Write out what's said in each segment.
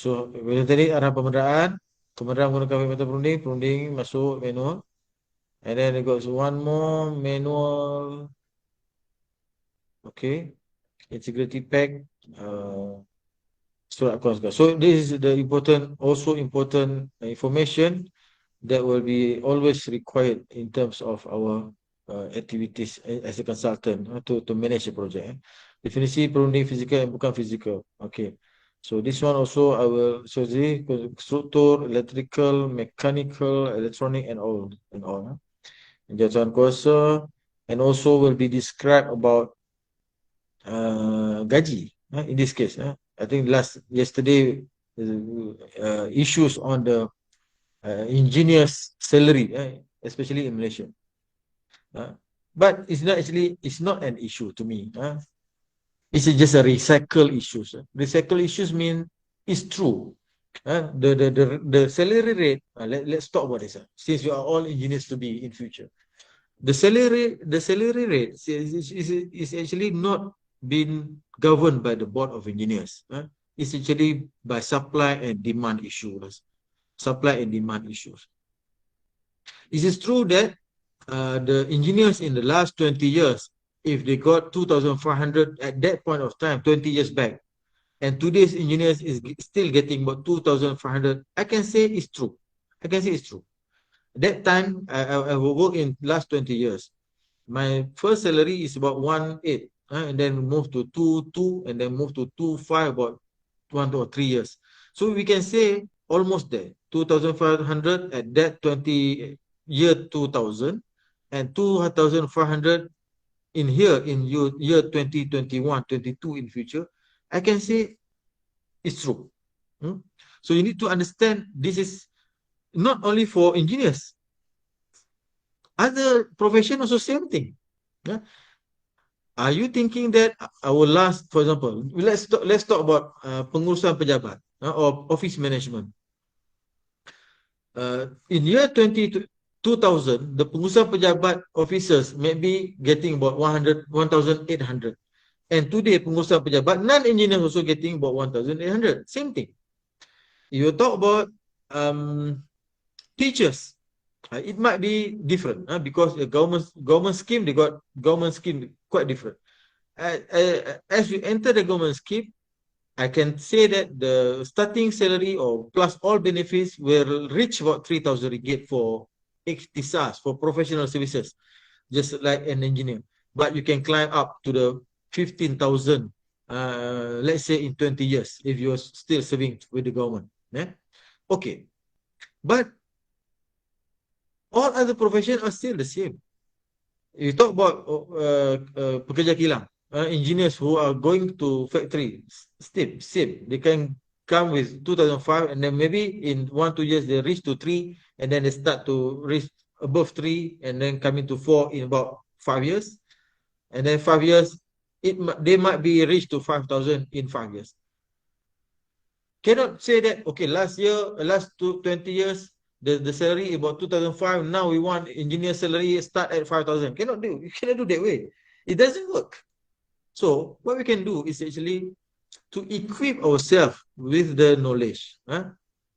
So, bila tadi arah pemedaraan menggunakan method pruning masuk manual. And then it goes one more manual. Okay. Integrity pack. Surat kuasa. So this is the important information that will be always required in terms of our activities as a consultant to manage a project. Definisi perunding fizikal and bukan fizikal. Okay. So this one also I will show you struktur, electrical, mechanical, electronic and all. Jatuhan kuasa, and also will be described about gaji. In this case, I think yesterday issues on the engineers' salary, especially in Malaysia. But it's not an issue to me. It's just a recycle issues. Recycle issues mean it's true. The salary rate. Let's talk about this. Since we are all engineers to be in future, the salary rate is actually not been governed by the board of engineers. It's actually by supply and demand issues. It is true that the engineers in the last 20 years, if they got 2,500 at that point of time, 20 years back, and today's engineers is still getting about 2,500, I can say it's true. That time, I work in last 20 years. My first salary is about 1.8, and then move to 2.2, and then move to 2.5 about 1 or 3 years. So we can say almost there, 2,500 at that 20 year 2000, and 2,500 in year 2021, 22 in future. I can say it's true. So you need to understand this is not only for engineers. Other profession also same thing. Are you thinking that our last, for example, let's talk about pengurusan pejabat or office management. In year 2000, the pengurusan pejabat officers may be getting about 1,800. And today, pengurusan pejabat, non-engineers also getting about 1,800. Same thing. You talk about teachers. It might be different because the government scheme, they got government scheme quite different. As you enter the government scheme, I can say that the starting salary or plus all benefits will reach about 3,000 ringgit for ikhtisas, for professional services, just like an engineer. But you can climb up to the 15,000, let's say in 20 years, if you're still serving with the government. Okay. But all other professions are still the same. You talk about pekerja kilang, engineers who are going to factory, same. They can come with 2005, and then maybe in 1-2 years they reach to 3, and then they start to reach above 3, and then coming to 4 in about 5 years, and then 5 years they might be reached to 5,000 in 5 years. Cannot say that okay, last 20 years the salary about 2005. Now we want engineer salary start at 5,000. You cannot do that way. It doesn't work. So what we can do is actually to equip ourselves with the knowledge.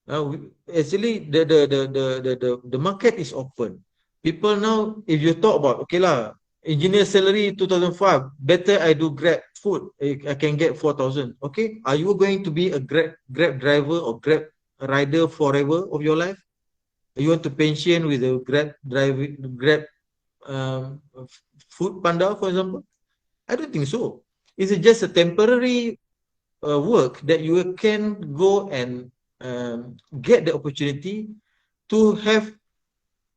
Actually, the market is open. People now, if you talk about okay lah, engineer salary 2005, better I do Grab food. I can get 4,000. Okay, are you going to be a Grab driver or Grab rider forever of your life? You want to pension with a Grab food panda, for example? I don't think so. It's just a temporary work that you can go and get the opportunity to have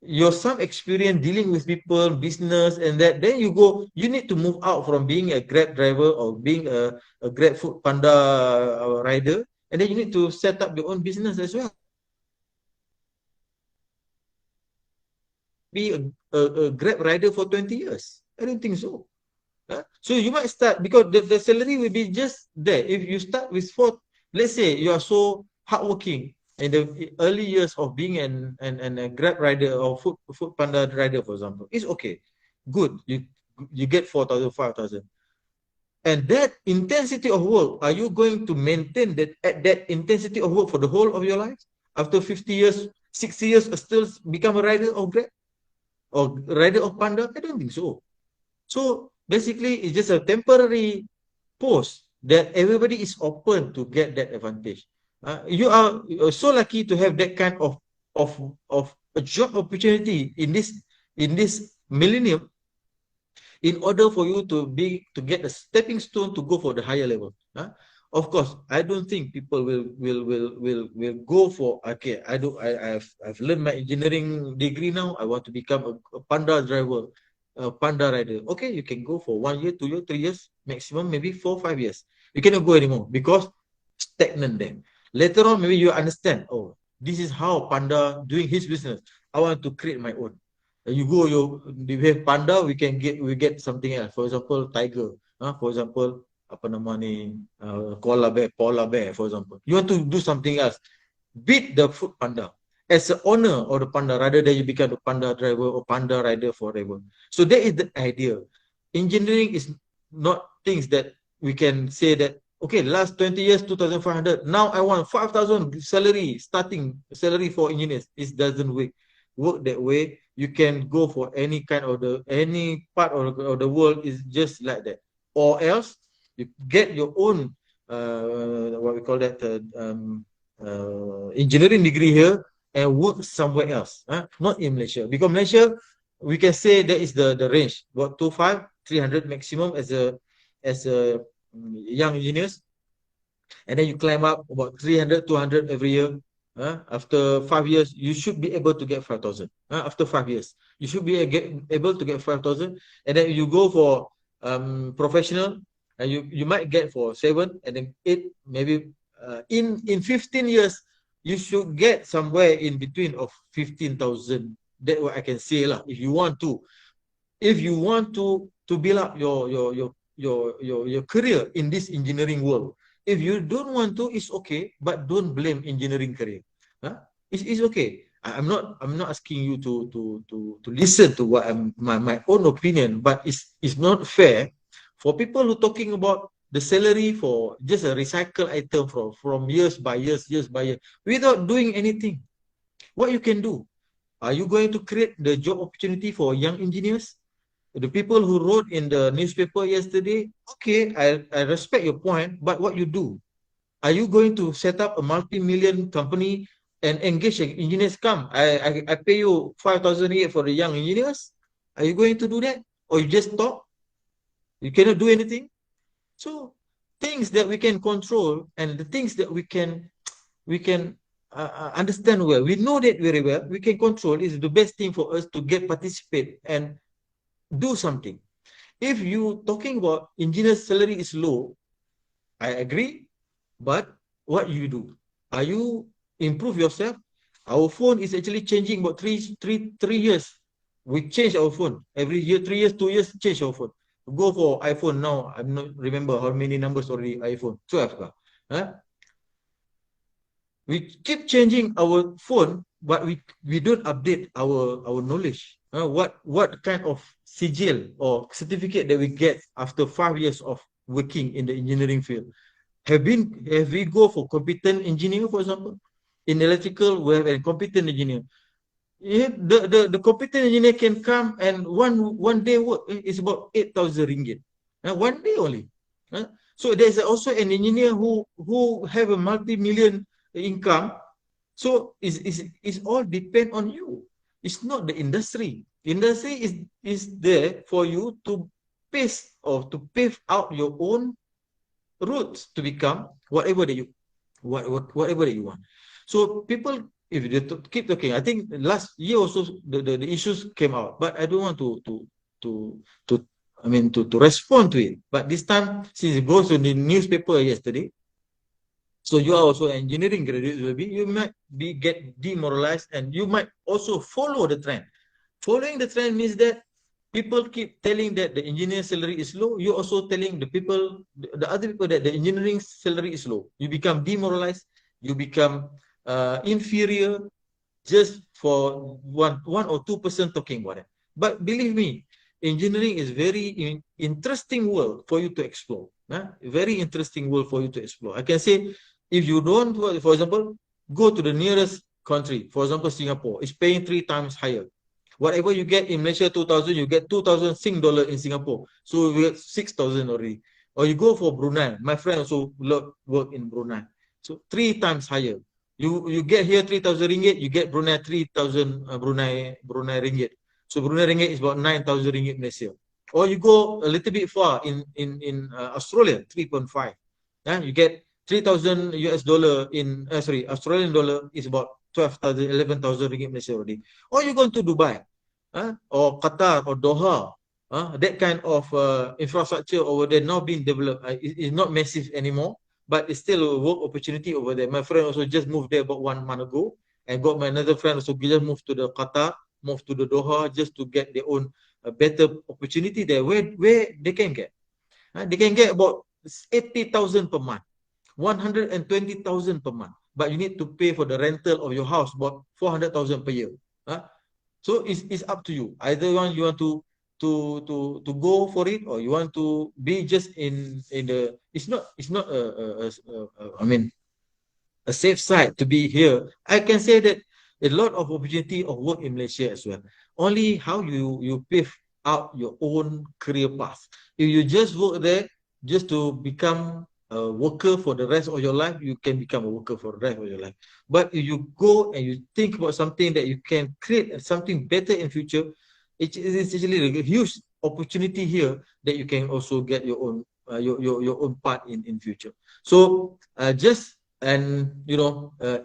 your some experience dealing with people, business, and that. Then you need to move out from being a Grab driver or being a Grab food panda rider, and then you need to set up your own business as well. Be a Grab rider for 20 years. I don't think so. So you might start because the salary will be just there. If you start with 4, let's say you are so hardworking in the early years of being a Grab rider or food panda rider, for example, it's okay, good. You get 4,000, 5,000. And that intensity of work, are you going to maintain that at that intensity of work for the whole of your life? After 50 years, 60 years, still become a rider of Grab or rider of Panda? I don't think so. So basically, it's just a temporary post that everybody is open to get that advantage. You're so lucky to have that kind of of a job opportunity in this millennium, in order for you to get a stepping stone to go for the higher level. Of course, I don't think people will go for, okay, I've learned my engineering degree now. I want to become a Panda driver, a Panda rider. Okay, you can go for 1 year, 2 years, 3 years, maximum maybe 4, 5 years. You cannot go anymore because stagnant then. Later on, maybe you understand. Oh, this is how Panda doing his business. I want to create my own. You go, you have Panda, we get something else. For example, tiger. For example, apa nama ni, koala bear, polar bear, for example. You want to do something else. Beat the food Panda as an owner of the Panda, rather than you become a Panda driver or Panda rider forever. So that is the idea. Engineering is not things that we can say that, okay, last 20 years, 2,500. Now I want 5,000 salary, starting salary for engineers. It doesn't work that way. You can go for any kind of any part of the world is just like that. Or else you get your own, what we call that, engineering degree here and work somewhere else, not in Malaysia. Because Malaysia, we can say that is the range, about 25, 300 maximum as a young engineers, and then you climb up about 300, 200 every year. After 5 years, you should be able to get 5,000. After 5 years, you should be able to get 5,000, and then you go for professional, and you might get for 7 and then 8, maybe in 15 years, you should get somewhere in between of 15,000. That's what I can say lah. If you want to build up your career in this engineering world. If you don't want to, it's okay, but don't blame engineering career. It's okay. I'm not asking you to listen to what my own opinion, but it's not fair for people who talking about the salary for just a recycle item from years by years without doing anything. What you can do? Are you going to create the job opportunity for young engineers? The people who wrote in the newspaper yesterday, okay, I respect your point, but what you do? Are you going to set up a multi-million company and engage engineers? Come, I pay you 5,000 a year for the young engineers. Are you going to do that? Or you just talk? You cannot do anything? So things that we can control and the things that we can understand well, we know that very well, we can control, is the best thing for us to get participate and do something. If you talking about engineer's salary is low, I agree, but what you do? Are you improve yourself? Our phone is actually changing about 3 years. We change our phone every year, 3 years, 2 years, change our phone. Go for iPhone now. I'm not remember how many numbers already iPhone. 12. We keep changing our phone, but we don't update our knowledge. What kind of sigil or certificate that we get after 5 years of working in the engineering field? Have we go for competent engineer, for example? In electrical, we have a competent engineer. The competent engineer can come and one day work is about 8,000 ringgit. 1 day only. So there's also an engineer who have a multi-million income. So it's all depend on you. It's not the industry. Industry is there for you to pace or to pave out your own routes to become whatever that you want. So people, if they keep talking, I think last year also the issues came out, but I don't want to respond to it. But this time, since it goes to the newspaper yesterday, so you are also an engineering graduate, you might get demoralized, and you might also follow the trend. Following the trend means that people keep telling that the engineer salary is low. You're also telling the other people that the engineering salary is low. You become demoralized. You become inferior just for one or 2% talking about it. But believe me, engineering is very interesting world for you to explore. Very interesting world for you to explore. I can say, if you don't, for example, go to the nearest country, for example, Singapore, is paying 3 times higher. Whatever you get in Malaysia, 2,000, you get 2,000 Sing dollar in Singapore. So you get 6,000 already. Or you go for Brunei. My friend also work in Brunei. So 3 times higher. You get here 3,000 ringgit, you get Brunei 3,000 Brunei ringgit. So Brunei ringgit is about 9,000 ringgit Malaysia. Or you go a little bit far in Australia, 3.5. You get 3,000 US dollar in Australian dollar is about 12,000, 11,000 ringgit Malaysia already. Or you go to Dubai, or Qatar or Doha. That kind of infrastructure over there now being developed. It's not massive anymore, but it's still a work opportunity over there. My friend also just moved there about 1 month ago, and got my another friend also just moved to the Qatar, moved to the Doha just to get their own better opportunity there, where they can get. They can get about 80,000 per month, 120,000 per month, but you need to pay for the rental of your house about 400,000 per year. So it's up to you. Either one you want to go for it, or you want to be just in the. It's not I mean, a safe side to be here. I can say that a lot of opportunity of work in Malaysia as well. Only how you pave out your own career path. If you just work there just to become a worker for the rest of your life, you can become a worker for the rest of your life. But if you go and you think about something that you can create something better in future, it's actually a huge opportunity here that you can also get your own your own part in future. So just and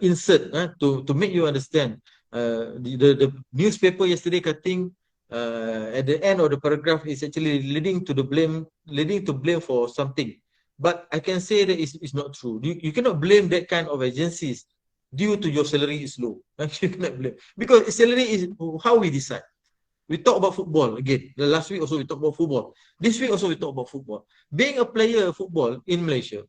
insert to make you understand the newspaper yesterday cutting at the end of the paragraph is actually leading to blame for something, but I can say that it's not true. You cannot blame that kind of agencies due to your salary is low. You cannot blame, because salary is how we decide. We talk about football again. The last week also we talk about football. This week also we talk about football. Being a player of football in Malaysia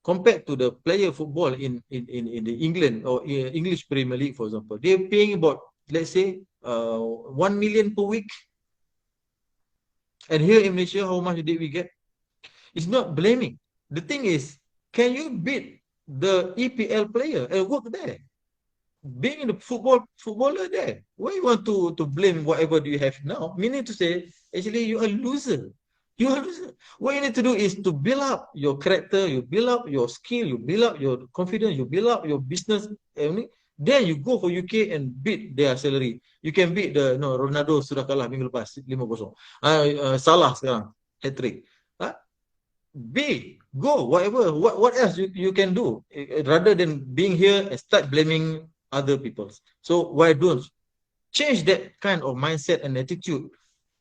compared to the player football in the England or English Premier League, for example, they're paying about, let's say, 1 million per week. And here in Malaysia, how much did we get? It's not blaming. The thing is, can you beat the EPL player and work there? Being the footballer there, why you want to blame whatever you have now? Meaning to say, actually, you are a loser. You are a loser. What you need to do is to build up your character, you build up your skill, you build up your confidence, you build up your business. Then you go for UK and beat their salary. You can beat the Ronaldo sudah kalah minggu lepas 5-0. Salah sekarang hat-trick. Go, whatever. What else you can do rather than being here and start blaming other people. So why don't change that kind of mindset and attitude?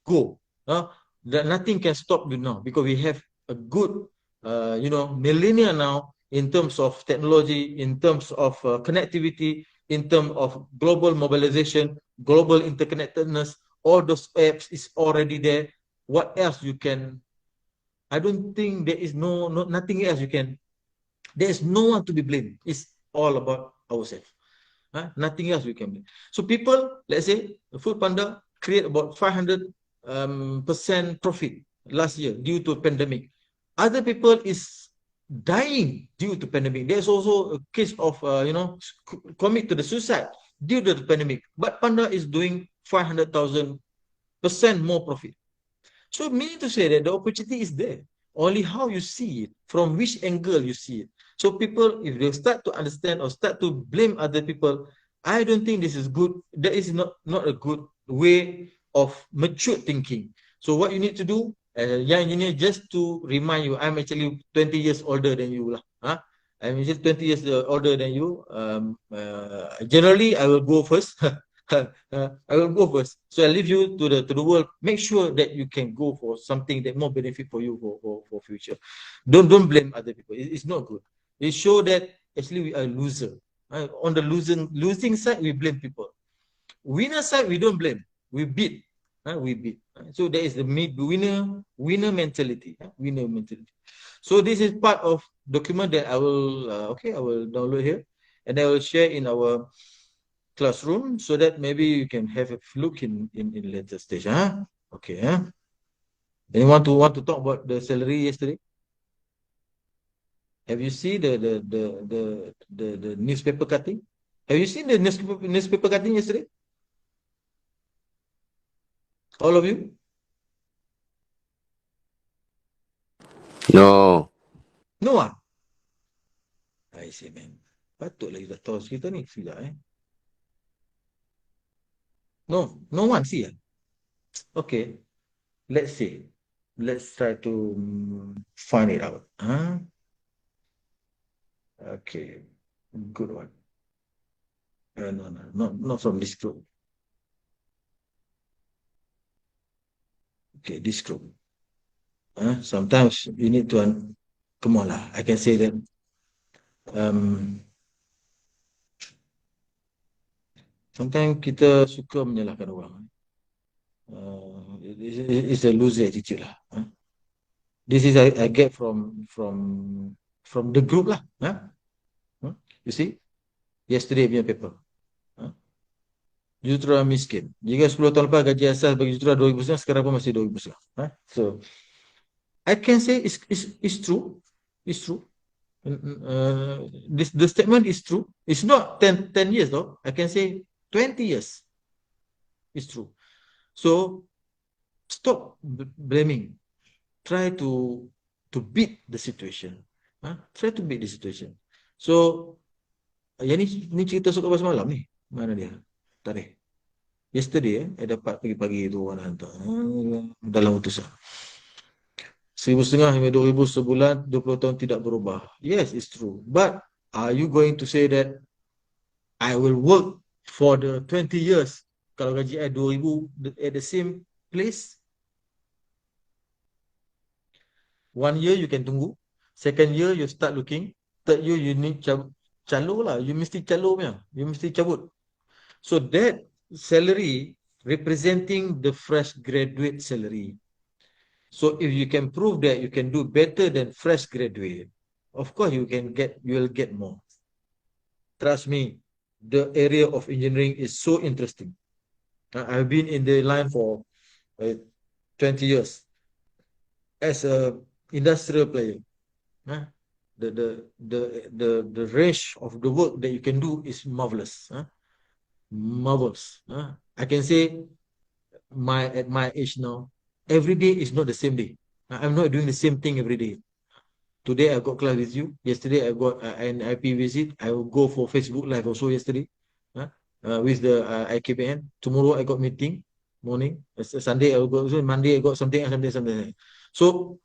Go. That nothing can stop you now, because we have a good millennia now in terms of technology, in terms of connectivity, in terms of global mobilization, global interconnectedness. All those apps is already there. What else you can? I don't think there is nothing else you can. There is no one to be blamed. It's all about ourselves. Nothing else we can blame. So people, let's say, Food Panda create about 500% profit last year due to pandemic. Other people is dying due to pandemic. There's also a case of commit to the suicide due to the pandemic. But Panda is doing 500,000% more profit. So meaning to say that the opportunity is there. Only how you see it, from which angle you see it. So people, if they start to understand or start to blame other people, I don't think this is good. That is not a good way of mature thinking. So what you need to do as a young engineer, just to remind you, I'm actually 20 years older than you. I'm just 20 years older than you. Generally, I will go first. I will go first. So I leave you to the world. Make sure that you can go for something that more benefit for you for future. Don't blame other people. It's not good. It show that actually we are loser. On the losing side, we blame people. Winner side, we don't blame. We beat. We beat. So there is the winner mentality. Winner mentality. So this is part of document that I will download here, and I will share in our classroom so that maybe you can have a look in later stage. Okay, anyone want to talk about the salary yesterday? Have you seen the newspaper cutting? Have you seen the newspaper cutting yesterday? All of you? No. No ah? I say man, patutlah kita tahu kita ni tidak No, no one see Okay, let's see. Let's try to find it out. Okay, good one. No, not from this group. Okay, this group. Sometimes you need to, come on lah, I can say that sometimes kita suka menyalahkan orang. It's a loser attitude lah. This is I get from the group lah. You see, yesterday punya paper. Jujurah miskin. Jika 10 tahun lepas gaji asas bagi jujurah 2,000 sekarang pun masih 2,000. So I can say it's true. It's true. The statement is true. It's not 10 years though. I can say 20 years. It's true. So stop blaming. Try to beat the situation. Try to beat the situation. So yang ni cerita suka semalam ni. Mana dia? Tarikh. Yesterday dapat pagi-pagi tu orang hantar dalam utusan. 1,500 hingga 2,000 sebulan, 20 tahun tidak berubah. Yes, it's true. But are you going to say that I will work for the 20 years kalau gaji I 2,000 at the same place? 1 year you can tunggu. Second year you start looking. Third year you need calo lah. You mesti calo punya. You mesti cabut. So that salary representing the fresh graduate salary. So if you can prove that you can do better than fresh graduate, of course you will get more. Trust me, the area of engineering is so interesting. I've been in the line for 20 years as a industrial player. The range of the work that you can do is marvelous. Marvelous. I can say at my age now, every day is not the same day. I'm not doing the same thing every day. Today I got class with you. Yesterday I got an IP visit. I will go for Facebook Live also yesterday with the IKBN. Tomorrow I got meeting morning. Sunday I will go. So Monday I got something. So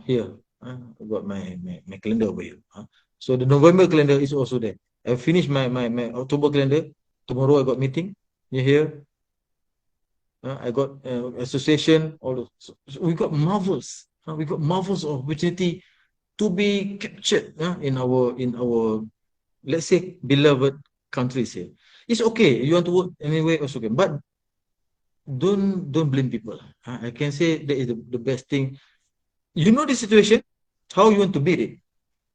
here I got my calendar over here. So the November calendar is also there. I finished my October calendar. Tomorrow I got meeting. You here? I got association. All those. So we got marvels. We got marvels of opportunity to be captured in our let's say beloved countries here. It's okay. You want to work anyway, also okay. But don't blame people. I can say that is the best thing. You know the situation, how you want to beat it,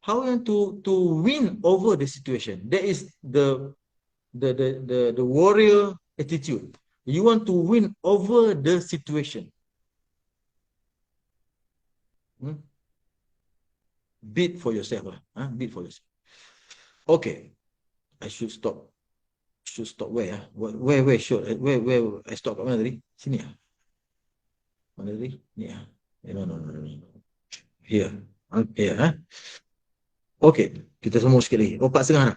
how you want to win over the situation. That is the warrior attitude. You want to win over the situation. Beat for yourself. Beat for yourself. Okay. I should stop. Where? Where should I stop? Mana tadi? Sini Mana tadi? Ni No. Here. Here. Okay. Kita semua sikit lagi. 4.5 dah.